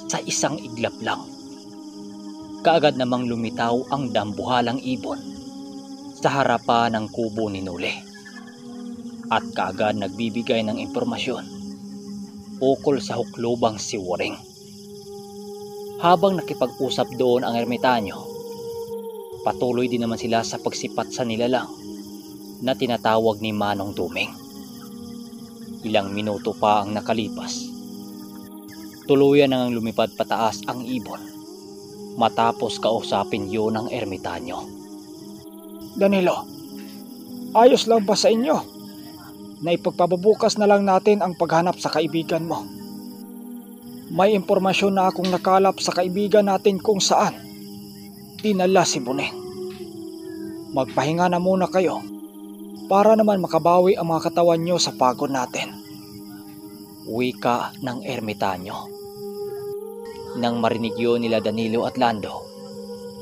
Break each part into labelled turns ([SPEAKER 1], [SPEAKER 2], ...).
[SPEAKER 1] Sa isang iglap lang, kaagad namang lumitaw ang dambuhalang ibon sa harapan ng kubo ni Noli at kaagad nagbibigay ng impormasyon ukol sa huklubang si Waring. Habang nakipag-usap doon ang ermitanyo, patuloy din naman sila sa pagsipat sa nilalang na tinatawag ni Manong Duming. Ilang minuto pa ang nakalipas, tuluyan nang lumipad pataas ang ibon matapos kausapin yun ng ermitanyo.
[SPEAKER 2] Danilo, ayos lang ba sa inyo na ipagpapabukas na lang natin ang paghanap sa kaibigan mo? May impormasyon na akong nakalap sa kaibigan natin kung saan dinala si Buneng. Magpahinga na muna kayo para naman makabawi ang mga katawan nyo sa pagod natin.
[SPEAKER 1] Wika ng ermitanyo. Nang marinig yun nila Danilo at Lando,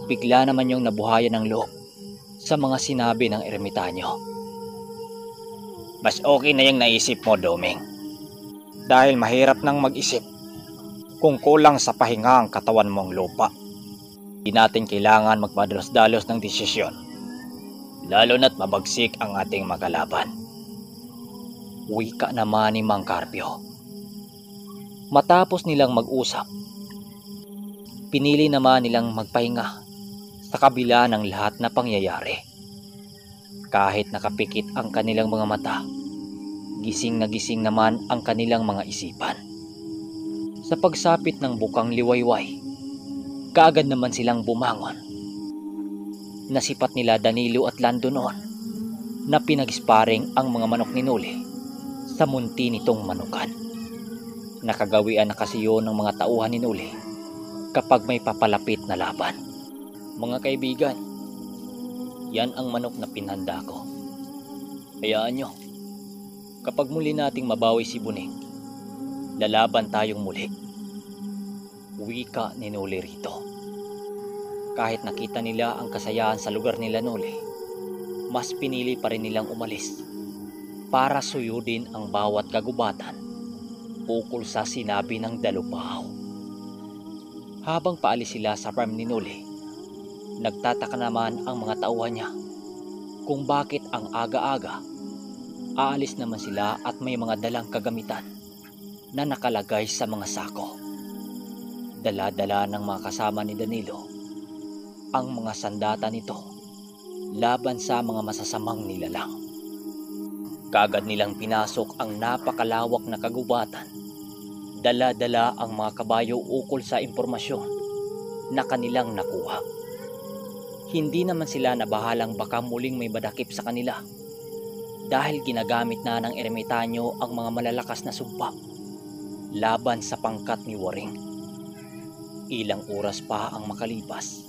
[SPEAKER 1] bigla naman yung nabuhayan ng loob sa mga sinabi ng ermitanyo.
[SPEAKER 3] Mas okay na yung naisip mo, Doming.
[SPEAKER 2] Dahil mahirap nang mag-isip kung kulang sa pahinga ang katawan mong lupa.
[SPEAKER 3] Di natin kailangan magpadalos-dalos ng desisyon, lalo na't mabagsik ang ating makalaban.
[SPEAKER 1] Wika naman ni Mang Carpio. Matapos nilang mag-usap, pinili naman nilang magpahinga sa kabila ng lahat na pangyayari. Kahit nakapikit ang kanilang mga mata, gising na gising naman ang kanilang mga isipan. Sa pagsapit ng bukang liwayway, kaagad naman silang bumangon. Nasipat nila Danilo at Lando noon na pinag-sparring ang mga manok ni Noli sa munti nitong manukan. Nakagawian na kasi yun ng mga tauhan ni Noli kapag may papalapit na laban. Mga kaibigan, yan ang manok na pinhanda ko. Hayaan nyo, kapag muli nating mabawi si Buneng, lalaban tayong muli. Wika ni Noli rito. Kahit nakita nila ang kasayahan sa lugar nila Noli, mas pinili pa rin nilang umalis para suyudin ang bawat kagubatan ukol sa sinabi ng Dalupao. Habang paalis sila sa farm ni Noli, nagtataka naman ang mga tauhan niya kung bakit ang aga-aga aalis naman sila at may mga dalang kagamitan na nakalagay sa mga sako. Dala-dala ng mga kasama ni Danilo ang mga sandata nito laban sa mga masasamang nilalang. Kaagad nilang pinasok ang napakalawak na kagubatan. Dala-dala ang mga kabayo ukol sa impormasyon na kanilang nakuha. Hindi naman sila nabahalang baka muling may badakip sa kanila dahil ginagamit na ng ermitanyo ang mga malalakas na sumpa laban sa pangkat ni Waring. Ilang oras pa ang makalipas,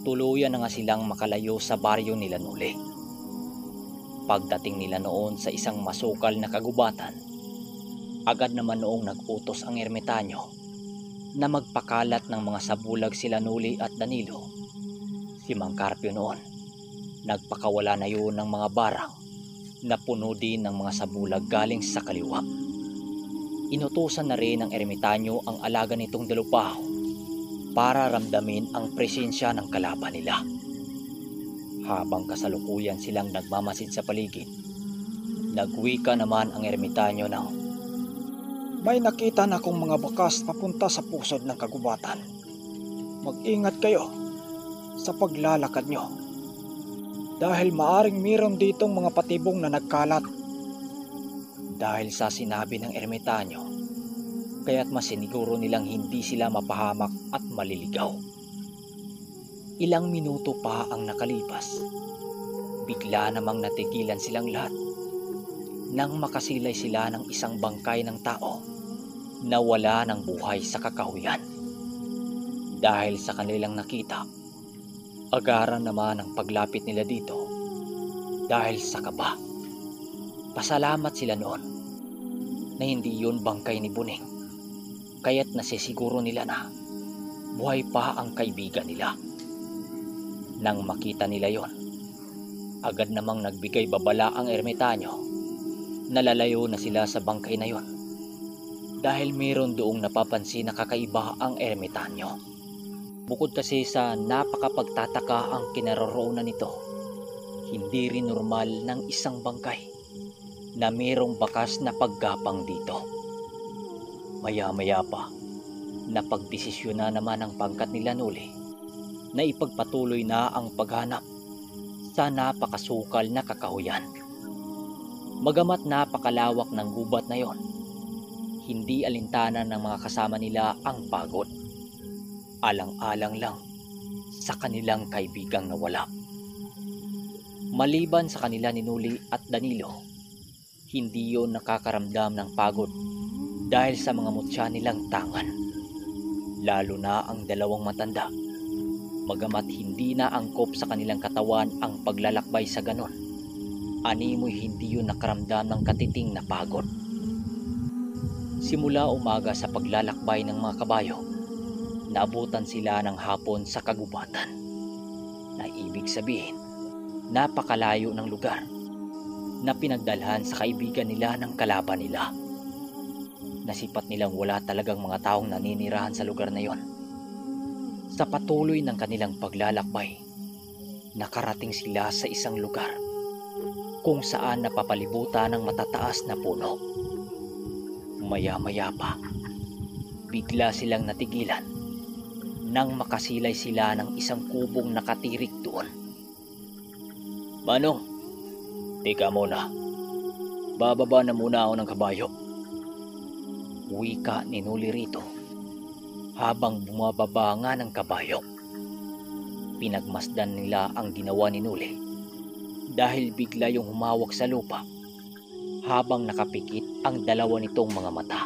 [SPEAKER 1] tuluyan na nga silang makalayo sa baryo nila Noli. Pagdating nila noon sa isang masukal na kagubatan, agad naman noong nag-utos ang ermitanyo na magpakalat ng mga sabulag sila Noli at Danilo. Si Mang Carpio noon, nagpakawala na yun ng mga barang na puno din ng mga sabulag galing sa kaliwa. Inutusan na rin ng ermitanyo ang alaga nitong Dalupao para ramdamin ang presensya ng kalaban nila. Habang kasalukuyan silang nagmamasid sa paligid, nagwika naman ang ermitanyo ng,
[SPEAKER 2] may nakita na akong mga bakas papunta sa pusod ng kagubatan. Mag-ingat kayo sa paglalakad nyo dahil maaring mayroon ditong mga patibong na nagkalat.
[SPEAKER 1] Dahil sa sinabi ng ermitanyo, kaya't mas siniguro nilang hindi sila mapahamak at maliligaw. Ilang minuto pa ang nakalipas, bigla namang natigilan silang lahat nang makasilay sila ng isang bangkay ng tao na wala ng buhay sa kakahuyan. Dahil sa kanilang nakita, agaran naman ang paglapit nila dito dahil sa kaba. Pasalamat sila noon na hindi yun bangkay ni Buneng, kaya't nasisiguro nila na buhay pa ang kaibigan nila. Nang makita nila yon, agad namang nagbigay babala ang ermitanyo na lalayo na sila sa bangkay na yon dahil mayroon doong napapansin na kakaiba ang ermitanyo. Bukod kasi sa napakapagtataka ang kinaroroonan nito, hindi rin normal ng isang bangkay na mayroong bakas na paggapang dito. Maya-maya pa, napagdesisyon na naman ang pangkat nila Noli na ipagpatuloy na ang paghanap sa napakasukal na kakahuyan. Magamat napakalawak ng gubat na yon, hindi alintana ng mga kasama nila ang pagod. Alang-alang lang sa kanilang kaibigang nawala. Maliban sa kanila ni Noli at Danilo, hindi yon nakakaramdam ng pagod dahil sa mga mutya nilang tangan. Lalo na ang dalawang matanda. Magamat hindi na angkop sa kanilang katawan ang paglalakbay sa ganon, animoy hindi yun nakaramdam ng katiting na pagod. Simula umaga sa paglalakbay ng mga kabayo, naabutan sila ng hapon sa kagubatan, na ibig sabihin napakalayo ng lugar na pinagdalhan sa kaibigan nila ng kalaban nila. Nasipat nilang wala talagang mga taong naninirahan sa lugar na yon. Sa patuloy ng kanilang paglalakbay, nakarating sila sa isang lugar kung saan napapalibutan ng matataas na puno. Maya-maya pa, bigla silang natigilan nang makasilay sila ng isang kubong nakatirik doon. "Manong, teka muna. Bababa na muna ako ng kabayo," wika ni Noli rito habang bumababa nga ng kabayo. Pinagmasdan nila ang ginawa ni Noli dahil bigla yung humawak sa lupa habang nakapikit ang dalawa nitong mga mata.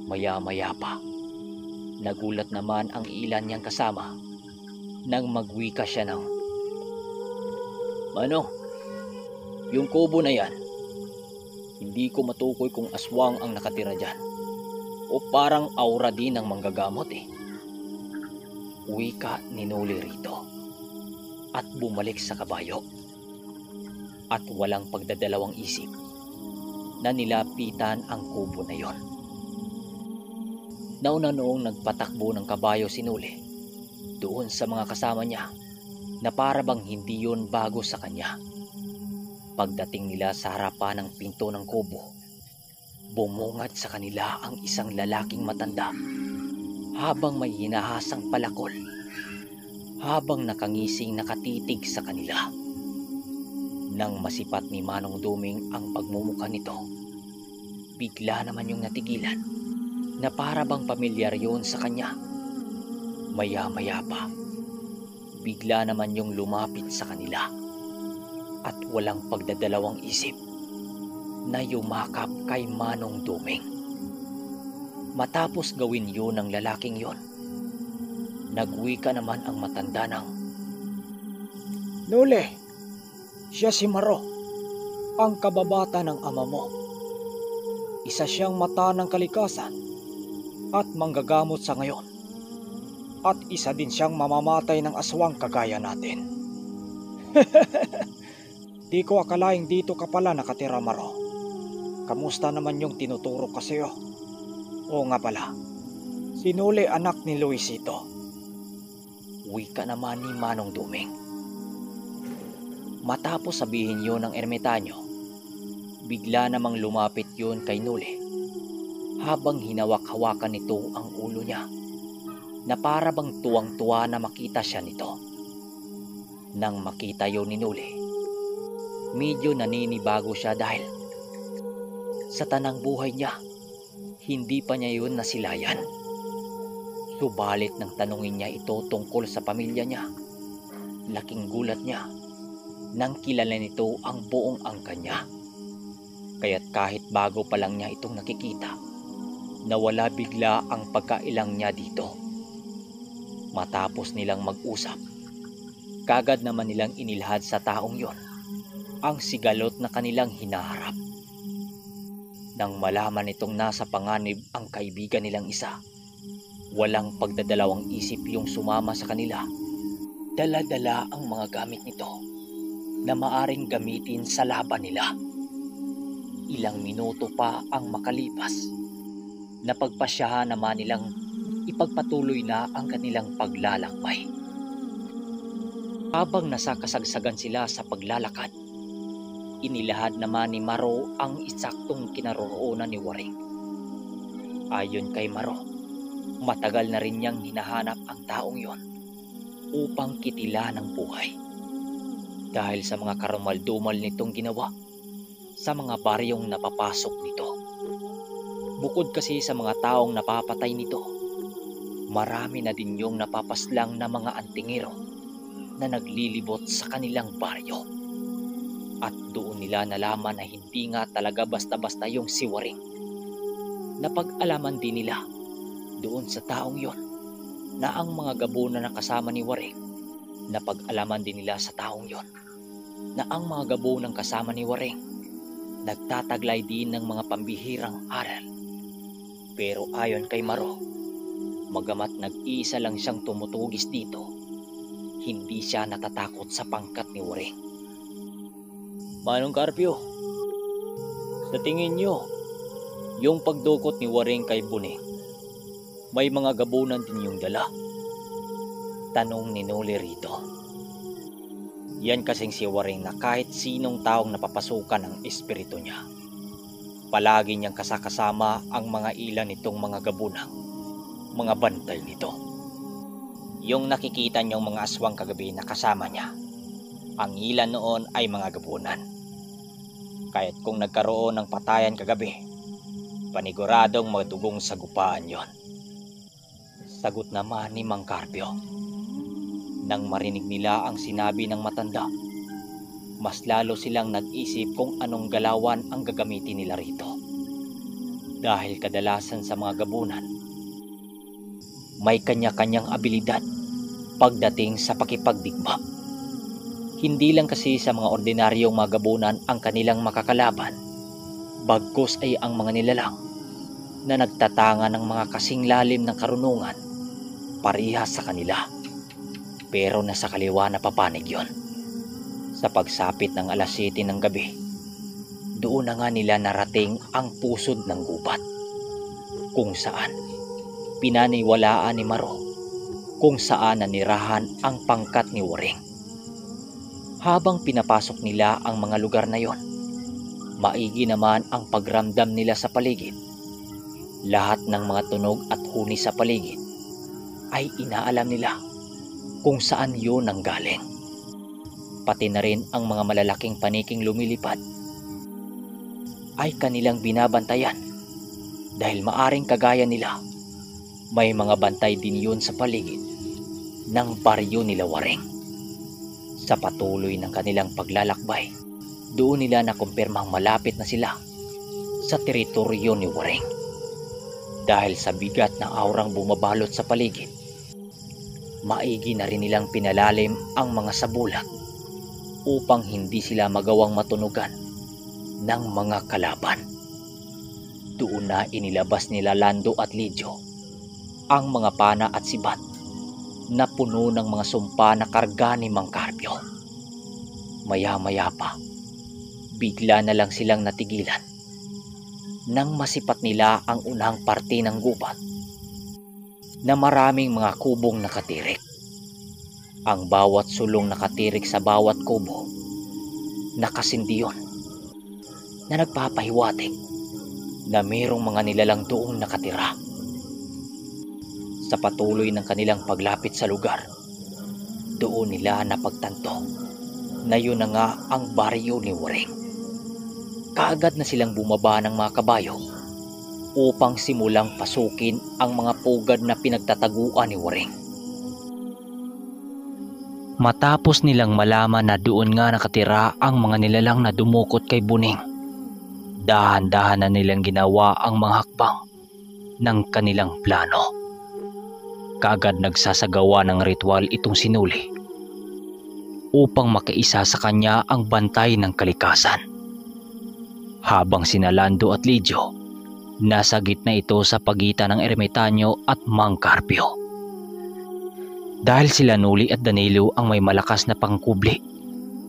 [SPEAKER 1] Maya-maya pa, nagulat naman ang ilan niyang kasama nang magwika siya ng, "Manong, yung kubo na yan, hindi ko matukoy kung aswang ang nakatira dyan o parang aura din ng manggagamot eh," wika ni Noli rito at bumalik sa kabayo. At walang pagdadalawang isip na nilapitan ang kubo na yon. Nauna noong nagpatakbo ng kabayo si Noli doon sa mga kasama niya na para bang hindi yon bago sa kanya. Pagdating nila sa harapan ng pinto ng kubo, bumungad sa kanila ang isang lalaking matanda habang may hinahasang palakol, habang nakangising nakatitig sa kanila. Nang masipat ni Manong Duming ang pagmumukha nito, bigla naman yung natigilan na para bang pamilyar yun sa kanya. Maya-maya pa, bigla naman yung lumapit sa kanila at walang pagdadalawang isip na yumakap kay Manong Duming. Matapos gawin yun ng lalaking yon, nagwika naman ang matanda ng,
[SPEAKER 2] "Noli, siya si Maro, ang kababata ng ama mo. Isa siyang mata ng kalikasan at manggagamot sa ngayon. At isa din siyang mamamatay ng aswang kagaya natin." "Di ko akalaing dito ka pala nakatira, Maro. Kamusta naman yung tinuturo ko sa'yo? Oo nga pala, si Noli anak ni Luisito,"
[SPEAKER 1] wika naman ni Manong Duming. Matapos sabihin yon ng ermitanyo, bigla namang lumapit yon kay Noli habang hinawak-hawakan nito ang ulo niya na para bang tuwang-tuwa na makita siya nito. Nang makita yon ni Noli, medyo naninibago siya dahil sa tanang buhay niya, hindi pa niya yon nasilayan. Subalit nang tanungin niya ito tungkol sa pamilya niya, laking gulat niya nang kilala nito ang buong angkan niya. Kaya't kahit bago pa lang niya itong nakikita, nawala bigla ang pagkailang niya dito. Matapos nilang mag-usap, kagad naman nilang inilhad sa taong yon ang sigalot na kanilang hinaharap. Nang malaman nitong nasa panganib ang kaibigan nilang isa, walang pagdadalawang isip yung sumama sa kanila. Dala-dala ang mga gamit nito na maaring gamitin sa laban nila. Ilang minuto pa ang makalipas napagpasyahan naman nilang ipagpatuloy na ang kanilang paglalakbay. Habang nasa kasagsagan sila sa paglalakad, inilahad naman ni Maro ang eksaktong kinaroroonan ni Waring. Ayon kay Maro, matagal na rin niyang hinahanap ang taong yon upang kitila ng buhay. Dahil sa mga karumaldumal nitong ginawa sa mga baryong napapasok nito. Bukod kasi sa mga taong napapatay nito, marami na din yung napapaslang na mga antingero na naglilibot sa kanilang baryo. At doon nila nalaman na hindi nga talaga basta-basta yung si Waring. Napag-alaman din nila doon sa taong yon na ang mga gabo na nakasama ni Waring, napag-alaman din nila sa taong yon na ang mga gabo ng kasama ni Waring nagtataglay din ng mga pambihirang aral. Pero ayon kay Maro, magamat nag-iisa lang siyang tumutugis dito, hindi siya natatakot sa pangkat ni Waring. Manong Carpio, sa tingin nyo, yung pagdukot ni Waring kay Buning, may mga gabunan din yung dala? Tanong ni Noli rito. Yan kasing si Waring na kahit sinong taong napapasukan ng espiritu niya, palagi niyang kasakasama ang mga ilan nitong mga gabunang, mga bantay nito. Yung nakikita niyong mga aswang kagabi na kasama niya, ang ilan noon ay mga gabunan. Kahit kung nagkaroon ng patayan kagabi, paniguradong madugong sagupaan yon. Sagot naman ni Mang Carpio. Nang marinig nila ang sinabi ng matanda, mas lalo silang nag-isip kung anong galawan ang gagamitin nila rito. Dahil kadalasan sa mga gabunan, may kanya-kanyang abilidad pagdating sa pakipagdigma. Hindi lang kasi sa mga ordinaryong mga gabunan ang kanilang makakalaban, bagkus ay ang mga nilalang na nagtatanga ng mga kasing lalim ng karunungan parihas sa kanila. Pero nasa kaliwa na papanig yon. Sa pagsapit ng alas 7 ng gabi, doon na nga nila narating ang pusod ng gubat, kung saan pinaniwalaan ni Maro kung saan nanirahan ang pangkat ni Waring. Habang pinapasok nila ang mga lugar na yon, maigi naman ang pagramdam nila sa paligid. Lahat ng mga tunog at huni sa paligid ay inaalam nila kung saan yun ang galing. Pati na rin ang mga malalaking paniking lumilipad ay kanilang binabantayan dahil maaring kagaya nila, may mga bantay din yun sa paligid ng baryo nila Waring. Sa patuloy ng kanilang paglalakbay, doon nila nakumpirmang malapit na sila sa teritoryo ni Waring. Dahil sa bigat ng aurang bumabalot sa paligid, maigi na rin nilang pinalalim ang mga sabulag upang hindi sila magawang matunugan ng mga kalaban. Doon na inilabas nila Lando at Lidio ang mga pana at sibat na puno ng mga sumpa na karga ni Mang Carpio. Maya-maya pa, bigla na lang silang natigilan nang masipat nila ang unang parte ng gubat na maraming mga kubong nakatirik. Ang bawat sulong nakatirik sa bawat kubo nakasindiyon na nagpapahiwatig na mayroong mga nilalang doong nakatira. Sa patuloy ng kanilang paglapit sa lugar, doon nila napagtanto na yun na nga ang baryo ni Waring. Kaagad na silang bumaba ng mga kabayo upang simulang pasukin ang mga pugad na pinagtataguan ni Waring. Matapos nilang malaman na doon nga nakatira ang mga nilalang na dumukot kay Buning, dahan-dahan na nilang ginawa ang mga hakbang ng kanilang plano. Kaagad nagsasagawa ng ritual itong sinuli upang makaisa sa kanya ang bantay ng kalikasan. Habang sina Lando at Lidio, nasa gitna ito sa pagitan ng ermitanyo at Mang Carpio. Dahil sila Noli at Danilo ang may malakas na pangkubli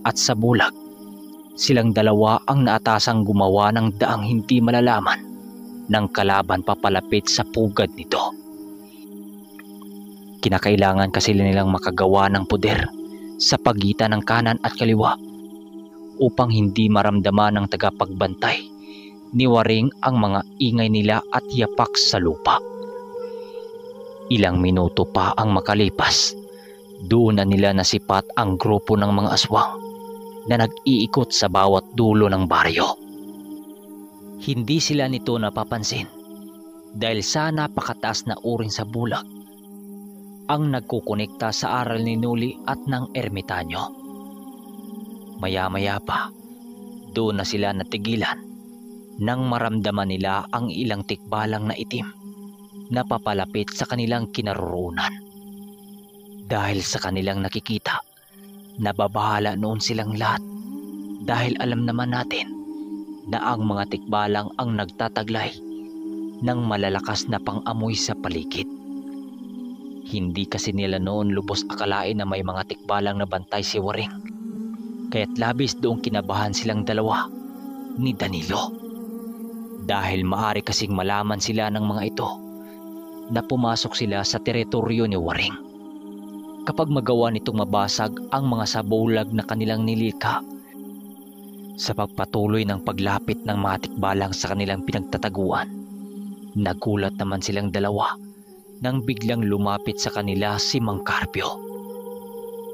[SPEAKER 1] at sa bulag, silang dalawa ang naatasang gumawa ng daang hindi malalaman ng kalaban papalapit sa pugad nito. Kinakailangan kasi nilang makagawa ng poder sa pagitan ng kanan at kaliwa upang hindi maramdaman ng tagapagbantay ni Waring ang mga ingay nila at yapak sa lupa. Ilang minuto pa ang makalipas, doon na nila nasipat ang grupo ng mga aswang na nag-iikot sa bawat dulo ng baryo. Hindi sila nito napapansin dahil sa napakataas na uring sa bulag ang nagkukonekta sa aral ni Noli at ng ermitanyo. Maya-maya pa, doon na sila natigilan nang maramdaman nila ang ilang tikbalang na itim na papalapit sa kanilang kinaroroonan. Dahil sa kanilang nakikita, nababahala noon silang lahat dahil alam naman natin na ang mga tikbalang ang nagtataglay ng malalakas na pang-amoy sa paligid. Hindi kasi nila noon lubos akalain na may mga tikbalang na bantay si Waring, kaya't labis doong kinabahan silang dalawa ni Danilo. Dahil maari kasing malaman sila ng mga ito na pumasok sila sa teritoryo ni Waring. Kapag magawa nitong mabasag ang mga sabulag na kanilang nilika, sa pagpatuloy ng paglapit ng mga tikbalang sa kanilang pinagtataguan, nagulat naman silang dalawa nang biglang lumapit sa kanila si Mang Carpio.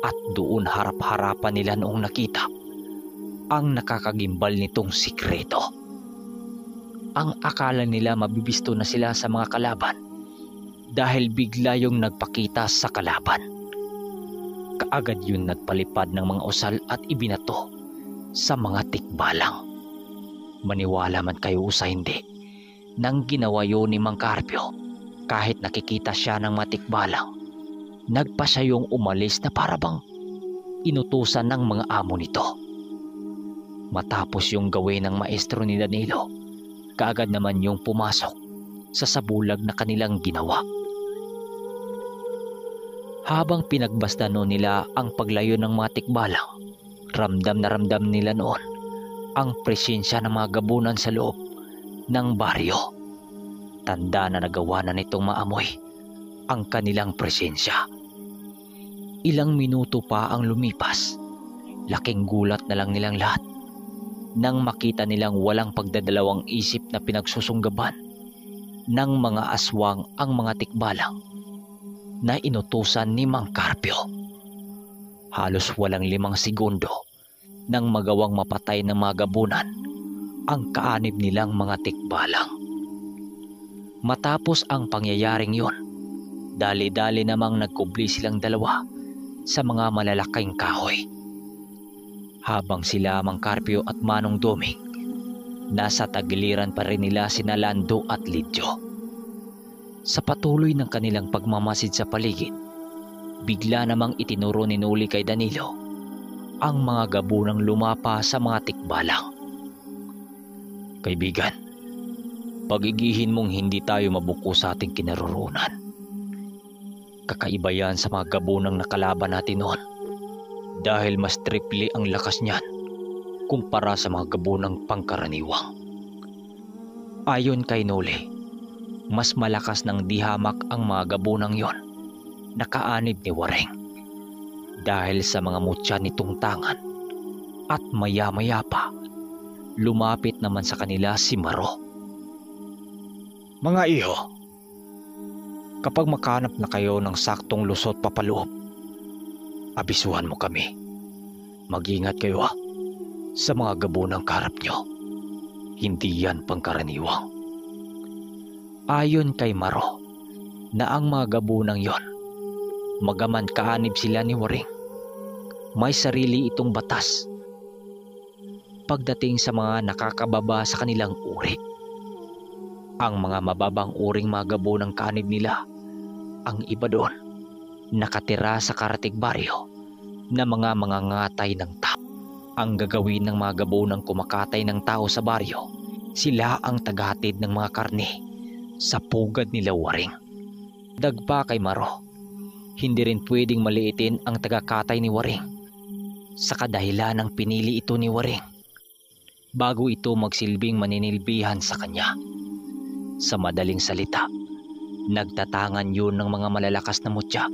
[SPEAKER 1] At doon harap-harapan nila noong nakita ang nakakagimbal nitong sikreto. Ang akala nila mabibisto na sila sa mga kalaban dahil bigla yung nagpakita sa kalaban. Kaagad yun nagpalipad ng mga usal at ibinato sa mga tikbalang. Maniwala man kayo sa hindi, nang ginawa yun ni Mang Carpio, kahit nakikita siya ng mga tikbalang, nagpa siya yung umalis na parabang inutusan ng mga amo nito. Matapos yung gawin ng maestro ni Danilo, kaagad naman yung pumasok sa sabulag na kanilang ginawa. Habang pinagbasta noon nila ang paglayo ng mga tikbalang, ramdam na ramdam nila noon ang presensya ng mga gabunan sa loob ng baryo. Tanda na nagawa na nitong maamoy ang kanilang presensya. Ilang minuto pa ang lumipas, laking gulat na lang nilang lahat nang makita nilang walang pagdadalawang isip na pinagsusunggaban ng mga aswang ang mga tikbalang na inutusan ni Mang Carpio. Halos walang 5 segundo nang magawang mapatay ng mga gabunan ang kaanib nilang mga tikbalang. Matapos ang pangyayaring yon, dali-dali namang nagkubli silang dalawa sa mga malalaking kahoy. Habang sila Mang Carpio at Manong Doming, nasa tagiliran pa rin nila sina Lando at Lidyo. Sa patuloy ng kanilang pagmamasid sa paligid, bigla namang itinuro ni Noli kay Danilo ang mga gabunang lumapa sa mga tikbalang. Kaibigan, pagigihin mong hindi tayo mabuko sa ating kinaroroonan. Kakaiba yan sa mga gabunang nakalaban natin noon dahil mas triple ang lakas niyan kumpara sa mga gabunang pangkaraniwang. Ayon kay Noli, mas malakas ng dihamak ang mga gabunang yon na kaanib ni Waring dahil sa mga mutya nitong tangan, at maya-maya pa lumapit naman sa kanila si Maro.
[SPEAKER 2] Mga iho, kapag makahanap na kayo ng saktong lusot papaloob, abisuhan mo kami. Mag-ingat kayo sa mga gabunang kaharap nyo. Hindi yan pangkaraniwang. Ayon kay Maro, na ang mga gabunang yon, magaman kaanib sila ni Waring, may sarili itong batas pagdating sa mga nakakababa sa kanilang uri. Ang mga mababang uring mga gabunang kaanib nila, ang iba doon, nakatira sa karatig baryo na mga ngatay ng tao. Ang gagawin ng mga gabunang kumakatay ng tao sa baryo, sila ang tagahatid ng mga karne sa pugad nila Waring. Dagpa kay Maro, hindi rin pwedeng maliitin ang tagakatay ni Waring sa kadahilan ng pinili ito ni Waring bago ito magsilbing maninilbihan sa kanya.
[SPEAKER 1] Sa madaling salita, nagtatangan yun ng mga malalakas na mutya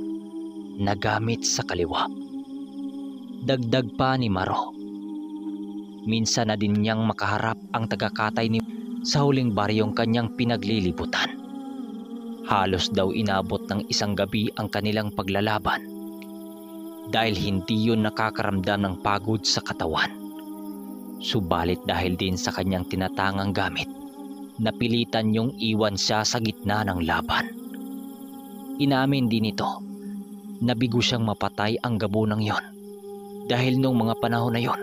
[SPEAKER 1] na gamit sa kaliwa. Dagdag pa ni Maro, minsan na din niyang makaharap ang tagakatay ni sa huling baryong kanyang pinaglilibutan. Halos daw inabot ng isang gabi ang kanilang paglalaban dahil hindi yun nakakaramdam ng pagod sa katawan. Subalit dahil din sa kanyang tinatangang gamit, napilitan niyong iwan siya sa gitna ng laban. Inamin din ito, nabigo siyang mapatay ang gabunang yon dahil nung mga panahon na yon,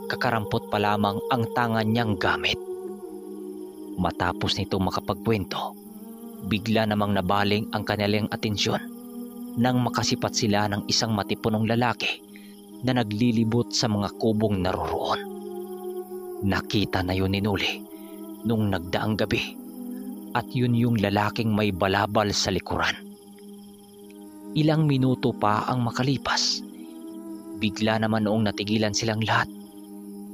[SPEAKER 1] kakarampot pa lamang ang tangan niyang gamit. Matapos nito makapagkwento, bigla namang nabaling ang kanilang atensyon nang makasipat sila ng isang matipunong lalaki na naglilibot sa mga kubong naroroon. Nakita na yun ni Nuli nung nagdaang gabi at yun yung lalaking may balabal sa likuran. Ilang minuto pa ang makalipas, bigla naman noong natigilan silang lahat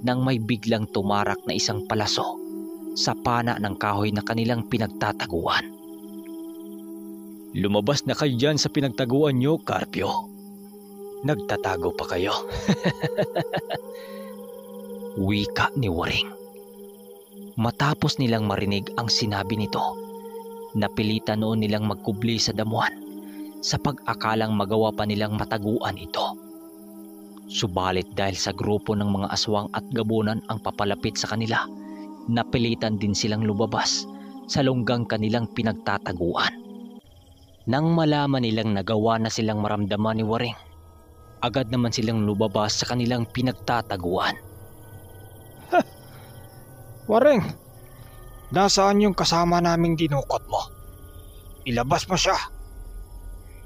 [SPEAKER 1] nang may biglang tumarak na isang palaso sa pana ng kahoy na kanilang pinagtataguan.
[SPEAKER 3] Lumabas na kayo dyan sa pinagtaguan nyo, Carpio. Nagtatago pa kayo.
[SPEAKER 1] Wika ni Waring. Matapos nilang marinig ang sinabi nito, napilitan noon nilang magkubli sa damuhan sa pag-akalang magawa pa nilang mataguan ito. Subalit dahil sa grupo ng mga aswang at gabunan ang papalapit sa kanila, napilitan din silang lumabas sa lunggang kanilang pinagtataguan. Nang malaman nilang nagawa na silang maramdaman ni Waring, agad naman silang lumabas sa kanilang pinagtataguan.
[SPEAKER 2] Waring, nasaan yung kasama naming dinukot mo? Ilabas mo siya.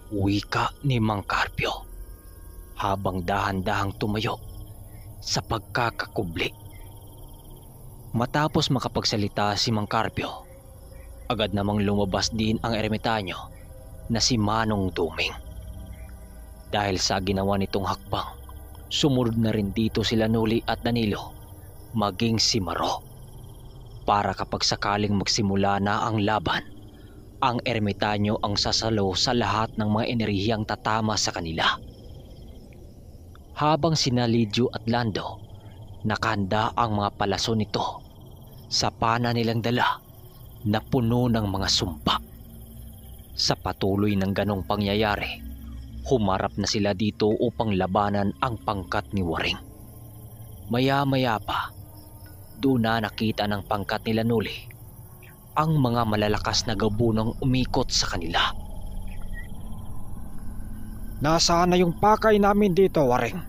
[SPEAKER 1] Wika ni Mang Carpio habang dahan-dahang tumayo sa pagkakakubli. Matapos makapagsalita si Mang Carpio, agad namang lumabas din ang ermitanyo na si Manong Duming. Dahil sa ginawa nitong hakbang, sumunod na rin dito sila Nuli at Danilo, maging si Maro. Para kapag sakaling magsimula na ang laban, ang ermitanyo ang sasalo sa lahat ng mga enerhiyang tatama sa kanila. Habang sina Lidyo at Lando, nakahanda ang mga palaso nito sa pana nilang dala na puno ng mga sumpa. Sa patuloy ng ganong pangyayari, humarap na sila dito upang labanan ang pangkat ni Waring. Maya-maya pa, doon na nakita ng pangkat nila Nuli ang mga malalakas na gabunang umikot sa kanila.
[SPEAKER 2] Nasaan na yung pakay namin dito, Waring?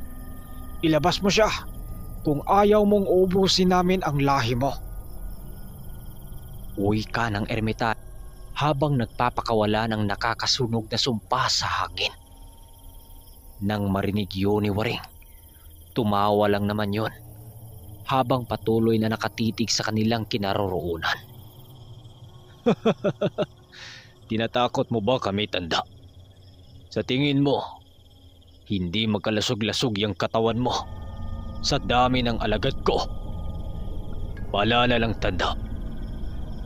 [SPEAKER 2] Ilabas mo siya kung ayaw mong ubusin namin ang lahi mo.
[SPEAKER 1] Wika ng ermitan habang nagpapakawala ng nakakasunog na sumpa sa hangin. Nang marinig yun ni Waring, tumawa lang naman yun habang patuloy na nakatitig sa kanilang kinaroroonan.
[SPEAKER 3] Tinatakot mo ba kami, tanda? Sa tingin mo, hindi magkalasog-lasog yung katawan mo sa dami ng alagad ko? Paalala lang, tanda.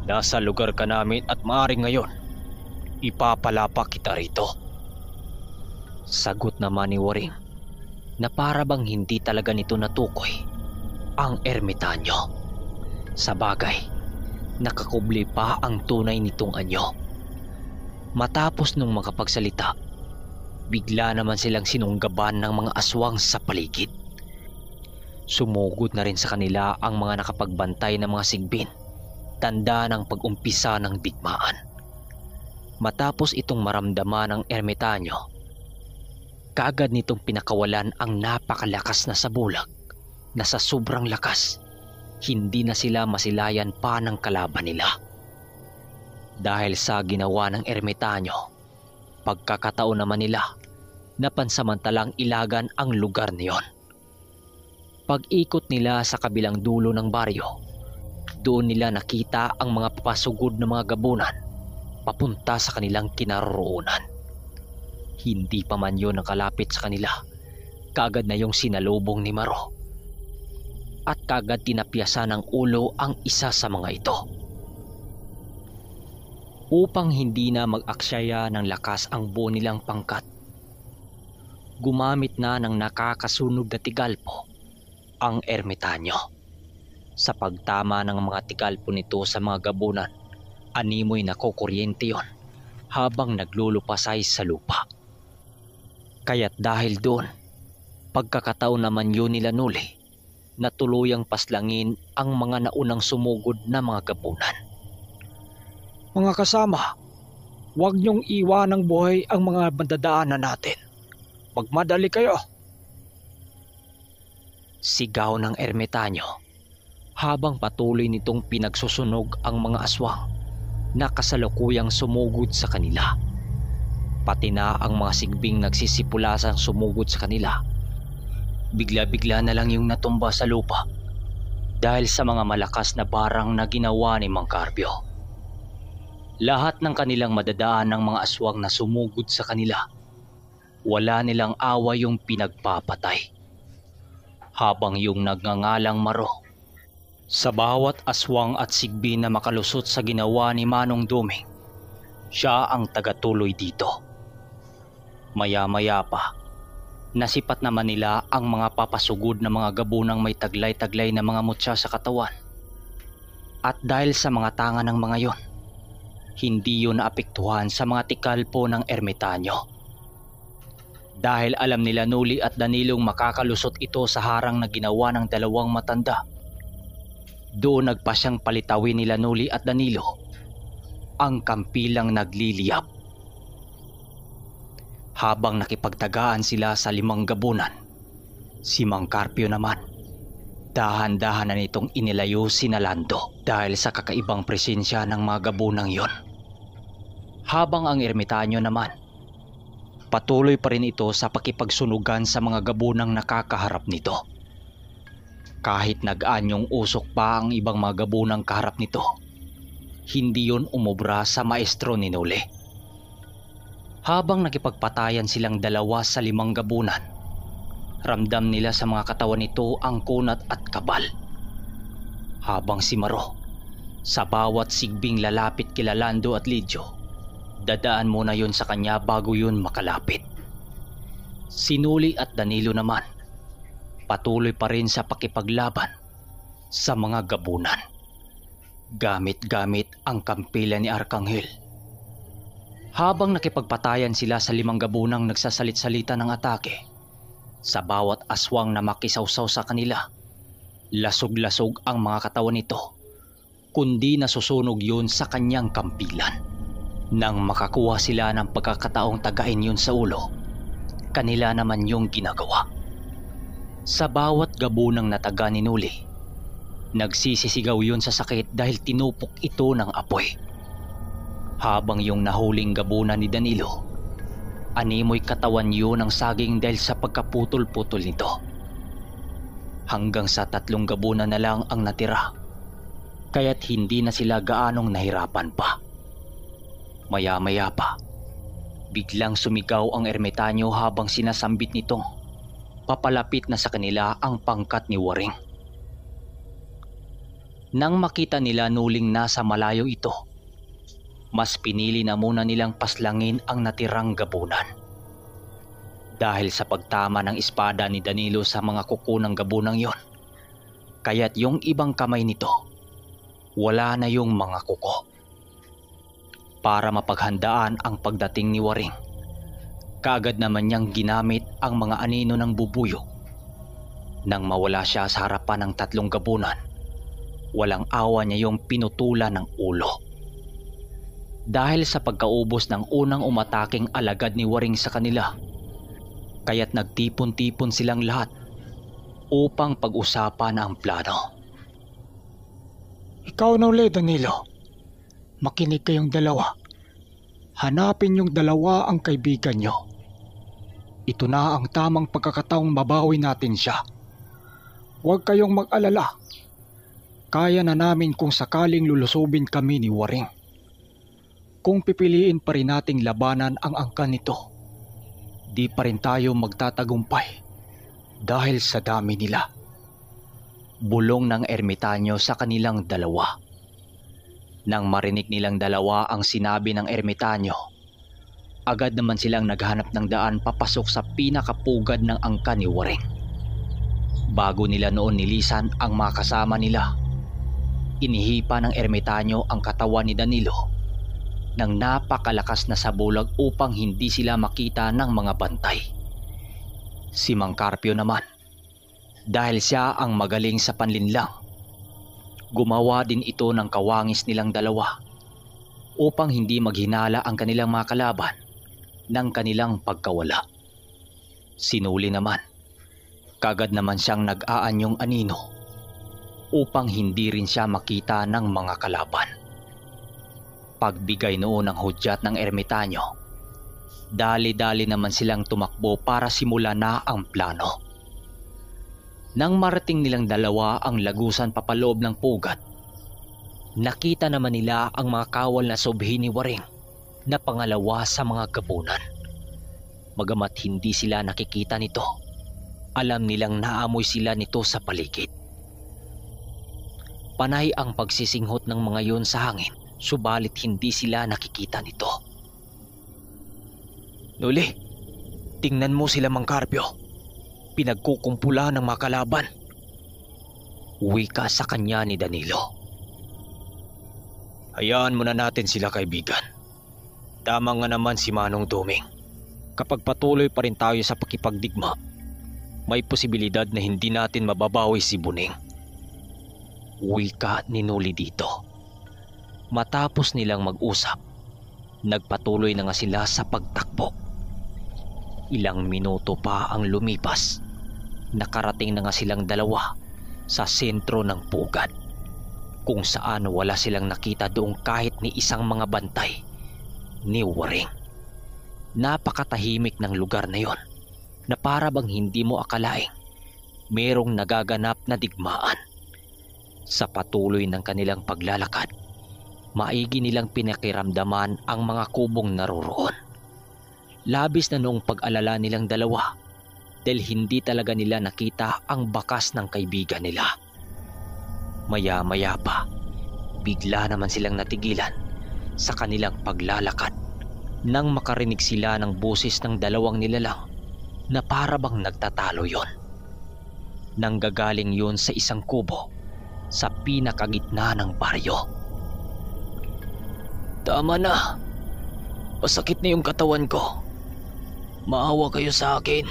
[SPEAKER 3] Nasa lugar ka namin at maaaring ngayon, ipapalapa kita rito.
[SPEAKER 1] Sagot naman ni Waring na para bang hindi talaga nito natukoy ang ermitanyo. Sa bagay, nakakubli pa ang tunay nitong anyo. Matapos nung makapagsalita, bigla naman silang sinunggaban ng mga aswang sa paligid. Sumugod na rin sa kanila ang mga nakapagbantay ng mga sigbin, tanda ng pag-umpisa ng digmaan. Matapos itong maramdaman ng ermitanyo, kaagad nitong pinakawalan ang napakalakas na sabulag na sa sobrang lakas, hindi na sila masilayan pa ng kalaban nila. Dahil sa ginawa ng ermitanyo, pagkakataon naman nila na pansamantalang ilagan ang lugar niyon. Pag-ikot nila sa kabilang dulo ng baryo, doon nila nakita ang mga papasugod na mga gabunan papunta sa kanilang kinaroroonan. Hindi pa man yun nakalapit sa kanila, kaagad na yung sinalubong ni Maro at kaagad tinapyasan ng ulo ang isa sa mga ito.
[SPEAKER 3] Upang hindi na mag-aksyaya ng lakas ang buo nilang pangkat, gumamit na ng nakakasunog na tigalpo ang ermitanyo. Sa pagtama ng mga tigalpo nito sa mga gabunan, animoy nakukuryente yon habang naglulupasay sa lupa. Kaya't dahil doon, pagkakataon naman yun nila Nuli na tuluyang paslangin ang mga naunang sumugod na mga gabunan.
[SPEAKER 2] Mga kasama, huwag niyong iwanang buhay ang mga madadaanan natin. Magmadali kayo.
[SPEAKER 3] Sigaw ng ermitanyo habang patuloy nitong pinagsusunog ang mga aswang na kasalukuyang sumugod sa kanila. Pati na ang mga sigbing nagsisipulasang sumugod sa kanila. Bigla-bigla na lang yung natumba sa lupa dahil sa mga malakas na barang na ginawa ni Mang Carpio. Lahat ng kanilang madadaan ng mga aswang na sumugod sa kanila, wala nilang awa yung pinagpapatay. Habang yung nagngangalang Maro, sa bawat aswang at sigbi na makalusot sa ginawa ni Manong Duming, siya ang tagatuloy dito. Maya-maya pa, nasipat naman nila ang mga papasugod na mga gabunang may taglay-taglay na mga mutya sa katawan. At dahil sa mga tanga ng mga yon, hindi yun naapektuhan sa mga tikalpo ng ermitanyo. Dahil alam nila Nuli at Danilong makakalusot ito sa harang na ginawa ng dalawang matanda, doon nagpasyang palitawin nila Nuli at Danilo ang kampilang nagliliyab. Habang nakipagtagaan sila sa 5 gabunan, si Mang Carpio naman, dahan-dahan na nitong inilayo si Nalando dahil sa kakaibang presensya ng mga gabunang yon. Habang ang ermitanyo naman, patuloy pa rin ito sa pakipagsunugan sa mga gabunang nakakaharap nito. Kahit nag-anyong usok pa ang ibang mga gabunang kaharap nito, hindi yon umubra sa maestro ni Nuli. Habang nakipagpatayan silang dalawa sa 5 gabunan, ramdam nila sa mga katawan nito ang kunat at kabal. Habang si Maro, sa bawat sigbing lalapit kila Lando at Lidyo, dadaan muna yun sa kanya bago yun makalapit. Si Nuli at Danilo naman, patuloy pa rin sa pakipaglaban sa mga gabunan. Gamit-gamit ang kampila ni Arkanghel. Habang nakipagpatayan sila sa 5 gabunang nagsasalit-salita ng atake, sa bawat aswang na makisawsaw sa kanila, lasog-lasog ang mga katawan nito, kundi nasusunog yun sa kanyang kampilan. Nang makakuha sila ng pagkakataong tagain yun sa ulo, kanila naman yung ginagawa. Sa bawat gabunang nataga ni Nuli, nagsisisigaw yun sa sakit dahil tinupok ito ng apoy. Habang yung nahuling gabunan ni Danilo, animoy katawan yun ng saging dahil sa pagkaputol-putol nito. Hanggang sa 3 gabunan na lang ang natira, kaya't hindi na sila gaanong nahirapan pa. Maya-maya pa, biglang sumigaw ang ermitanyo habang sinasambit nitong papalapit na sa kanila ang pangkat ni Waring. Nang makita nila Nuling nasa malayo ito, mas pinili na muna nilang paslangin ang natirang gabunan. Dahil sa pagtama ng espada ni Danilo sa mga kuko ng gabunang yon, kaya't yung ibang kamay nito, wala na yung mga kuko. Para mapaghandaan ang pagdating ni Waring, kaagad naman niyang ginamit ang mga anino ng bubuyo. Nang mawala siya sa harapan ng 3 gabunan, walang awa niya yung pinutulan ng ulo. Dahil sa pagkaubos ng unang umataking alagad ni Waring sa kanila, kaya't nagtipon-tipon silang lahat upang pag-usapan ang plano.
[SPEAKER 2] Ikaw na ulit, Danilo. Makinig kayong dalawa. Hanapin yung dalawa ang kaibigan nyo. Ito na ang tamang pagkakataong mabawi natin siya. Huwag kayong mag-alala. Kaya na namin kung sakaling lulusubin kami ni Waring. Kung pipiliin pa rin nating labanan ang angkan nito, di pa rin tayo magtatagumpay dahil sa dami nila. Bulong ng ermitanyo sa kanilang dalawa.
[SPEAKER 1] Nang marinig nilang dalawa ang sinabi ng ermitanyo, agad naman silang naghanap ng daan papasok sa pinakapugad ng angka ni Waring. Bago nila noon nilisan ang mga kasama nila, inihipa ng ermitanyo ang katawan ni Danilo ng napakalakas na sabulag upang hindi sila makita ng mga bantay. Si Mang Carpio naman, dahil siya ang magaling sa panlinlang, gumawa din ito ng kawangis nilang dalawa upang hindi maghinala ang kanilang mga kalaban ng kanilang pagkawala. Sinuli naman, kagad naman siyang nag-aanyong anino upang hindi rin siya makita ng mga kalaban. Pagbigay noon ng hudyat ng ermitanyo, dali-dali naman silang tumakbo para simulan na ang plano. Nang marating nilang dalawa ang lagusan papaloob ng pugad, nakita naman nila ang mga kawal na subhi ni Waring na pangalawa sa mga gabunan. Magamat hindi sila nakikita nito, alam nilang naamoy sila nito sa paligid. Panay ang pagsisinghot ng mga yun sa hangin, subalit hindi sila nakikita nito.
[SPEAKER 3] Nuli, tingnan mo sila Mang Carpio. Pinagkukumpula ng mga kalaban.
[SPEAKER 1] Wika sa kanya ni Danilo.
[SPEAKER 3] Hayaan muna natin sila, kaibigan. Tama nga naman si Manong Duming. Kapag patuloy pa rin tayo sa pakipagdigma, may posibilidad na hindi natin mababawi si Buning.
[SPEAKER 1] Wika ni Nuli dito. Matapos nilang mag-usap, nagpatuloy na nga sila sa pagtakbo. Ilang minuto pa ang lumipas, nakarating na nga silang dalawa sa sentro ng pugad, kung saan wala silang nakita doong kahit ni isang mga bantay ni Waring. Napakatahimik ng lugar na yon, na para bang hindi mo akalaing merong nagaganap na digmaan. Sa patuloy ng kanilang paglalakad, maigi nilang pinakiramdaman ang mga kubong naroroon. Labis na noong pag-alala nilang dalawa dahil hindi talaga nila nakita ang bakas ng kaibigan nila. Maya-maya pa, bigla naman silang natigilan sa kanilang paglalakad nang makarinig sila ng boses ng dalawang nilalang na para bang nagtatalo yon. Nanggagaling yun sa isang kubo sa pinakagitna ng baryo.
[SPEAKER 3] Tama na. Masakit na yung katawan ko. Maawa kayo sa akin.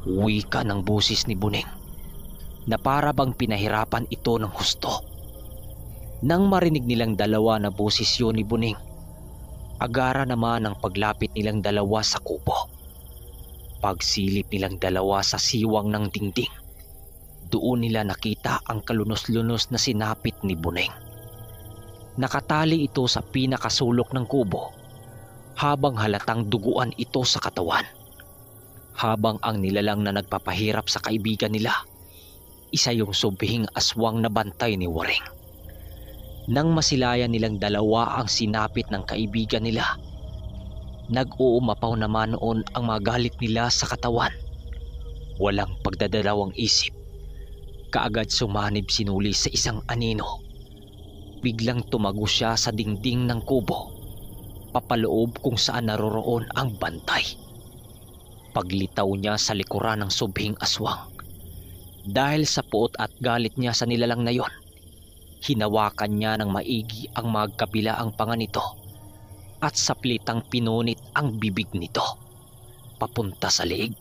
[SPEAKER 1] Wika ng boses ni Buning na para bang pinahirapan ito ng husto. Nang marinig nilang dalawa na boses yun ni Buning, agara naman ang paglapit nilang dalawa sa kubo. Pagsilip nilang dalawa sa siwang ng dingding, doon nila nakita ang kalunos-lunos na sinapit ni Buning. Nakatali ito sa pinakasulok ng kubo habang halatang duguan ito sa katawan. Habang ang nilalang na nagpapahirap sa kaibigan nila, isa yung subhing aswang na bantay ni Waring. Nang masilayan nilang dalawa ang sinapit ng kaibigan nila, nag-uumapaw naman noon ang mga galit nila sa katawan. Walang pagdadalawang isip, kaagad sumanib si Nuli sa isang anino. Biglang tumago siya sa dingding ng kubo, papaloob kung saan naroroon ang bantay. Paglitaw niya sa likuran ng subhing aswang, dahil sa puot at galit niya sa nilalang na yon, hinawakan niya ng maigi ang magkabilaang panga nito at saplitang pinunit ang bibig nito papunta sa leeg.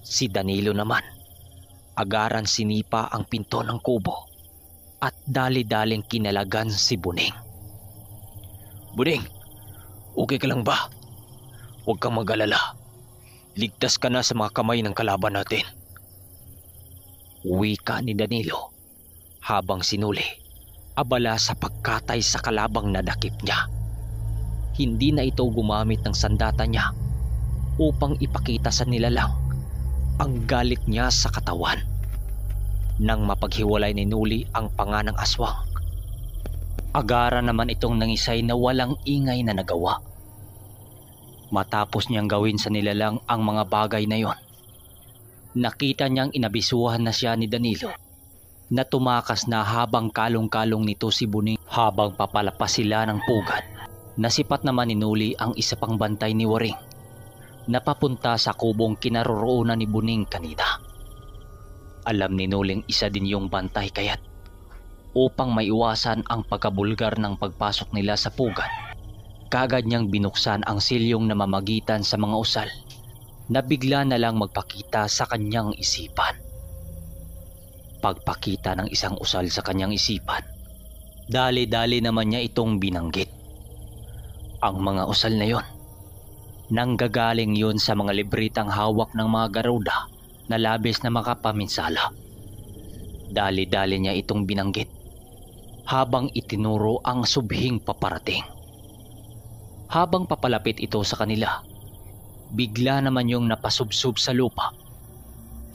[SPEAKER 1] Si Danilo naman, agaran sinipa ang pinto ng kubo at dali-daling kinalagan si Buning.
[SPEAKER 3] Buning, okay ka lang ba? Huwag kang mag-alala. Ligtas ka na sa mga kamay ng kalaban natin.
[SPEAKER 1] Wika ni Danilo habang sinuli, abala sa pagkatay sa kalabang nadakip niya. Hindi na ito gumamit ng sandata niya upang ipakita sa nilalang ang galit niya sa katawan. Nang mapaghiwalay ni Nuli ang panga ng aswang, agara naman itong nangisay na walang ingay na nagawa. Matapos niyang gawin sa nilalang ang mga bagay na yon, nakita niyang inabisuhan na siya ni Danilo na tumakas na habang kalong-kalong nito si Buning habang papalapas sila ng pugad. Nasipat naman ni Nuli ang isa pang bantay ni Waring na papunta sa kubong kinaroroonan ni Buning kanina. Alam ni Nuling isa din yung bantay kaya't upang maiwasan ang pagkabulgar ng pagpasok nila sa pugad, kagad niyang binuksan ang silyong namamagitan sa mga usal na bigla na lang magpakita sa kanyang isipan. Pagpakita ng isang usal sa kanyang isipan, dali-dali naman niya itong binanggit. Ang mga usal na yon, nanggagaling yun sa mga libritang hawak ng mga garuda na labis na makapaminsala. Dali-dali niya itong binanggit habang itinuro ang subhing paparating. Habang papalapit ito sa kanila, bigla naman yung napasubsob sa lupa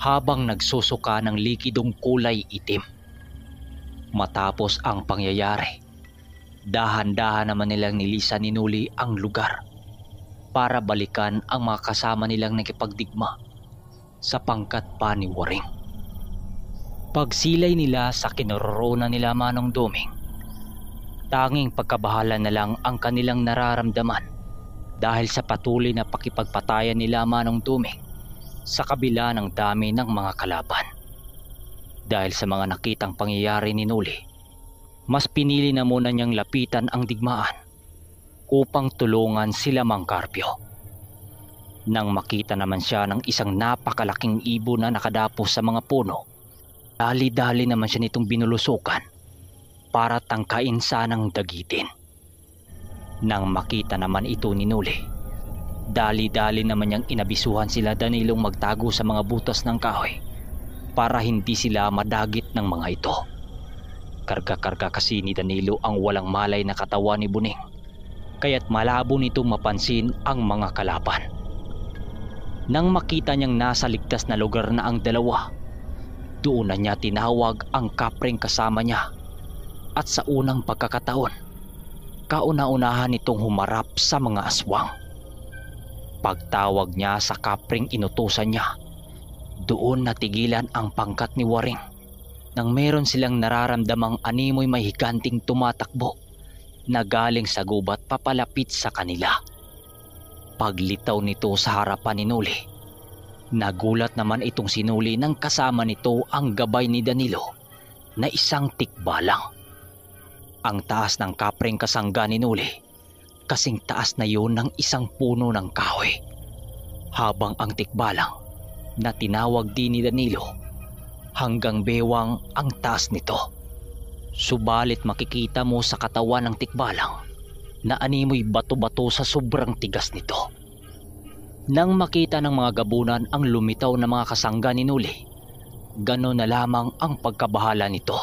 [SPEAKER 1] habang nagsusuka ng likidong kulay itim. Matapos ang pangyayari, dahan-dahan naman nilang nilisan ni Nuli ang lugar para balikan ang mga kasama nilang nakipagdigma sa pangkat pa ni Waring. Pagsilay nila sa kinaroroonan nila Manong Duming, tanging pagkabahala na lang ang kanilang nararamdaman dahil sa patuloy na pakipagpatayan nila Manong Duming sa kabila ng dami ng mga kalaban. Dahil sa mga nakitang pangyayari ni Nuli, mas pinili na muna niyang lapitan ang digmaan upang tulungan sila Mang Carpio. Nang makita naman siya ng isang napakalaking ibon na nakadapo sa mga puno, dali-dali naman siya nitong binulusukan para tangkain sanang dagitin. Nang makita naman ito ni Nuli, dali-dali naman niyang inabisuhan sila Danilong magtago sa mga butas ng kahoy para hindi sila madagit ng mga ito. Karga-karga kasi ni Danilo ang walang malay na katawan ni Buning, kaya't malabo nitong mapansin ang mga kalaban. Nang makita niyang nasa ligtas na lugar na ang dalawa, doon na niya tinawag ang kapring kasama niya at sa unang pagkakataon, kauna-unahan nitong humarap sa mga aswang. Pagtawag niya sa kapring inutusan niya, doon natigilan ang pangkat ni Waring nang meron silang nararamdamang animoy may higanting tumatakbo na galing sa gubat papalapit sa kanila. Paglitaw nito sa harapan ni Nuli, nagulat naman itong si Nuli nang kasama nito ang gabay ni Danilo na isang tikbalang. Ang taas ng kapring kasangga ni Nuli, kasing taas na yun ng isang puno ng kahoy. Habang ang tikbalang na tinawag din ni Danilo, hanggang bewang ang taas nito. Subalit makikita mo sa katawan ng tikbalang na animoy bato-bato sa sobrang tigas nito. Nang makita ng mga gabunan ang lumitaw na mga kasangga ni Nuli, gano'n na lamang ang pagkabahala nito.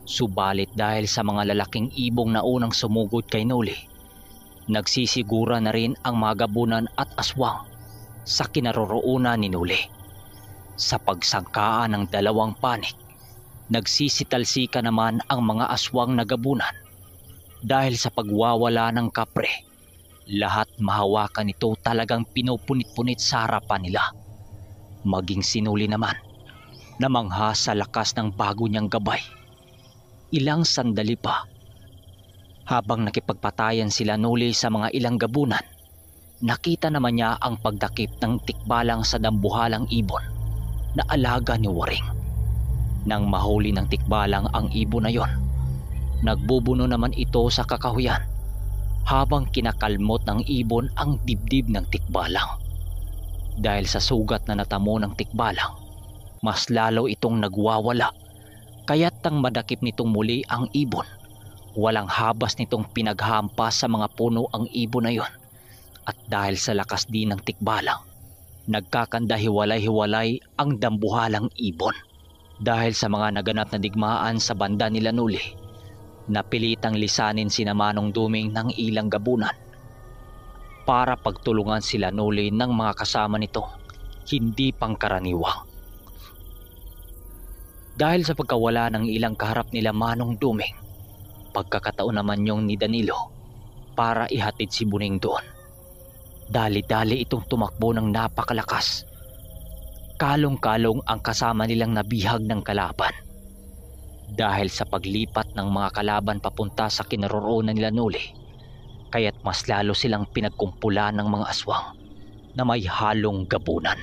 [SPEAKER 1] Subalit dahil sa mga lalaking ibong na unang sumugod kay Nuli, nagsisigura na rin ang mga gabunan at aswang sa kinaroroonan ni Nuli. Sa pagsangkaan ng dalawang panik, nagsisitalsika naman ang mga aswang na gabunan. Dahil sa pagwawala ng kapre, lahat mahawakan ito talagang pinupunit-punit sa harapan nila. Maging si Nuli naman, namangha sa lakas ng bago niyang gabay. Ilang sandali pa, habang nakipagpatayan sila Nuli sa mga ilang gabunan, nakita naman niya ang pagdakip ng tikbalang sa dambuhalang ibon na alaga ni Waring. Nang mahuli ng tikbalang ang ibon na yon, nagbubuno naman ito sa kakahuyan habang kinakalmot ng ibon ang dibdib ng tikbalang. Dahil sa sugat na natamo ng tikbalang, mas lalo itong nagwawala, kaya't tang madakip nitong muli ang ibon, walang habas nitong pinaghampas sa mga puno ang ibon na yon. At dahil sa lakas din ng tikbalang, nagkakandahiwalay-hiwalay ang dambuhalang ibon. Dahil sa mga naganap na digmaan sa banda nila Nuli, napilitang lisanin sina Manong Duming ng ilang gabunan para pagtulungan sila Nuli ng mga kasama nito hindi pangkaraniwang. Dahil sa pagkawala ng ilang kaharap nila Manong Duming, pagkakataon naman yung ni Danilo para ihatid si Buning doon. Dali-dali itong tumakbo ng napakalakas. Kalong-kalong ang kasama nilang nabihag ng kalaban. dahil sa paglipat ng mga kalaban papunta sa kinaroroonan nila Noli, kaya't mas lalo silang pinagkumpulan ng mga aswang na may halong gabunan.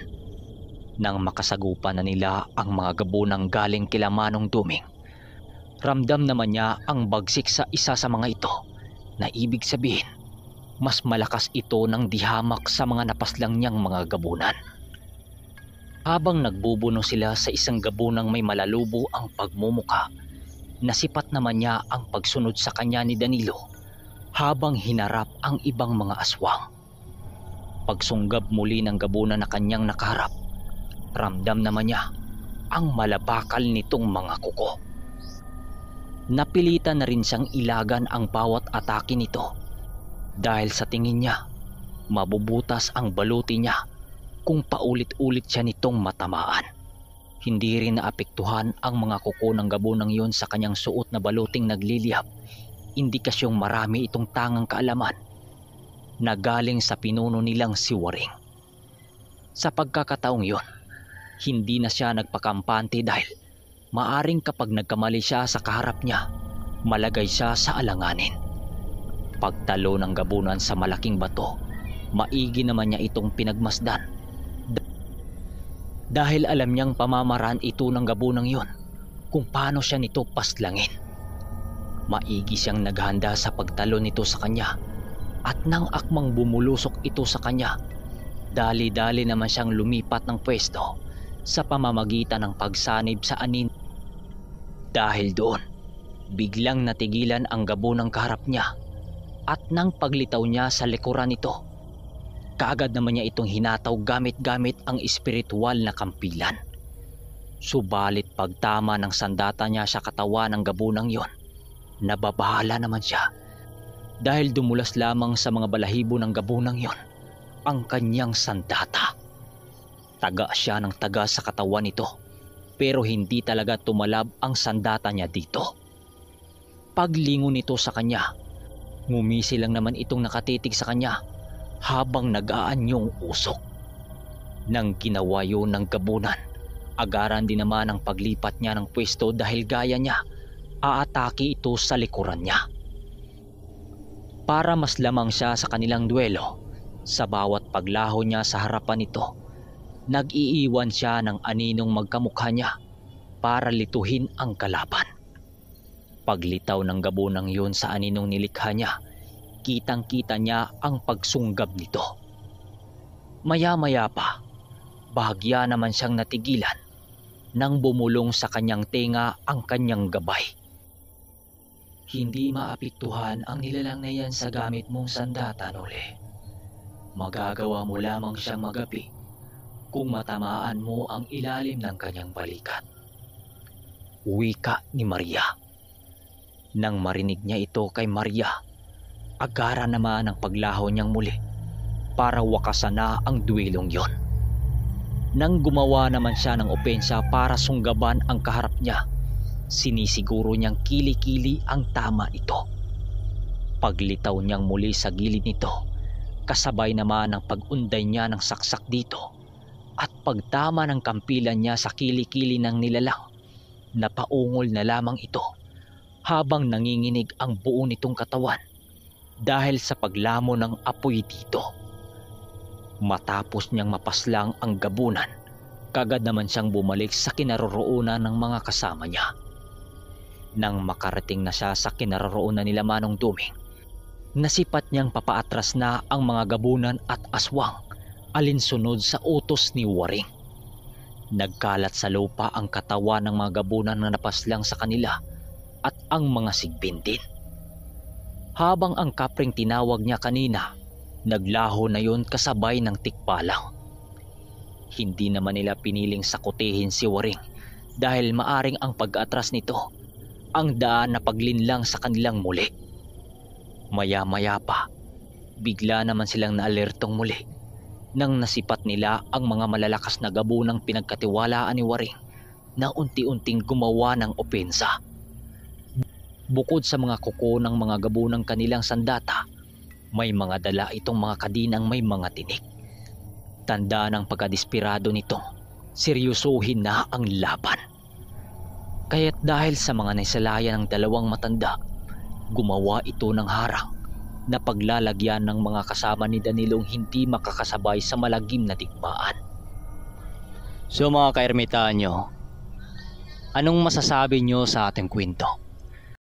[SPEAKER 1] Nang makasagupa na nila ang mga gabunang galing kila Manong Duming, ramdam naman niya ang bagsik sa isa sa mga ito, na ibig sabihin mas malakas ito ng dihamak sa mga napaslang niyang mga gabunan. Habang nagbubuno sila sa isang gabunang may malalubo ang pagmumuka, nasipat naman niya ang pagsunod sa kanya ni Danilo habang hinarap ang ibang mga aswang. Pagsunggab muli ng gabunan na kanyang nakaharap, ramdam naman niya ang malabakal nitong mga kuko. Napilitan na rin siyang ilagan ang bawat atake nito dahil sa tingin niya mabubutas ang baluti niya kung paulit-ulit siya nitong matamaan. Hindi rin naapektuhan ang mga kuko ng gabunang yon sa kanyang suot na baluting naglilihap, indikasyong marami itong tangang kaalaman na galing sa pinuno nilang si Waring. Sa pagkakataong yon, hindi na siya nagpakampante dahil maaring kapag nagkamali siya sa kaharap niya, malagay siya sa alanganin. Pagtalo ng gabunan sa malaking bato, maigi naman niya itong pinagmasdan dahil alam niyang pamamaraan ito ng gabunang yon kung paano siya nito paslangin. Maigi siyang naghanda sa pagtalo nito sa kanya, at nang akmang bumulusok ito sa kanya, dali-dali naman siyang lumipat ng pwesto sa pamamagitan ng pagsanib sa anin. Dahil doon, biglang natigilan ang gabunang kaharap niya, at nang paglitaw niya sa likuran nito, kaagad naman niya itong hinataw gamit-gamit ang espiritual na kampilan. Subalit pagtama ng sandata niya sa katawan ng gabunang yon, nababahala naman siya dahil dumulas lamang sa mga balahibo ng gabunang yon ang kanyang sandata. Taga siya ng taga sa katawan nito, pero hindi talaga tumalab ang sandata niya dito. Paglingon nito sa kanya, ngumisi lang naman itong nakatitig sa kanya habang nag-aanyong usok. Nang ginawa yun ng gabunan, agaran din naman ang paglipat niya ng pwesto dahil gaya niya, aatake ito sa likuran niya. Para mas lamang siya sa kanilang duelo, sa bawat paglaho niya sa harapan nito, nag-iiwan siya ng aninong magkamukha niya para lituhin ang kalaban. Paglitaw ng gabunang yun sa aninong nilikha niya, kitang-kita niya ang pagsunggab nito. Maya-maya pa, bahagya naman siyang natigilan nang bumulong sa kanyang tenga ang kanyang gabay. Hindi maapektuhan ang nilalang na yan sa gamit mong sandata, Noli. Magagawa mo lamang siyang magapi kung matamaan mo ang ilalim ng kanyang balikat. Wika ni Maria. Nang marinig niya ito kay Maria, agara naman ang paglaho niyang muli para wakasan na ang duelong yon. Nang gumawa naman siya ng opensya para sunggaban ang kaharap niya, sinisiguro niyang kili-kili ang tama ito. Paglitaw niyang muli sa gilid nito, kasabay naman ang pag-unday niya ng saksak dito at pagtama ng kampilan niya sa kili-kili ng nilalang, napaungol na lamang ito habang nanginginig ang buo nitong katawan dahil sa paglamo ng apoy dito. Matapos niyang mapaslang ang gabunan, kagad naman siyang bumalik sa kinaroroonan ng mga kasama niya. Nang makarating na siya sa kinaroroonan nila Manong Duming, nasipat niyang papaatras na ang mga gabunan at aswang alinsunod sa utos ni Waring. Nagkalat sa lupa ang katawan ng mga gabunan na napaslang sa kanila at ang mga sigbin din. Habang ang kapring tinawag niya kanina, naglaho na yon kasabay ng tikbalang. Hindi naman nila piniling sakutihin si Waring dahil maaring ang pag-atras nito ang daan na paglinlang sa kanilang muli. Maya-maya pa, bigla naman silang naalertong muli nang nasipat nila ang mga malalakas na gabunang pinagkatiwalaan ni Waring na unti-unting gumawa ng opensa. Bukod sa mga kuko ng mga gabunang kanilang sandata, may mga dala itong mga kadinang may mga tinik. Tanda ng pagkadesperado nitong seryosohin na ang laban. Kaya't dahil sa mga naisalayan ng dalawang matanda, gumawa ito ng harang na paglalagyan ng mga kasama ni Danilong hindi makakasabay sa malagim na digmaan. So mga kaermitanyo, anong masasabi nyo sa ating kwento?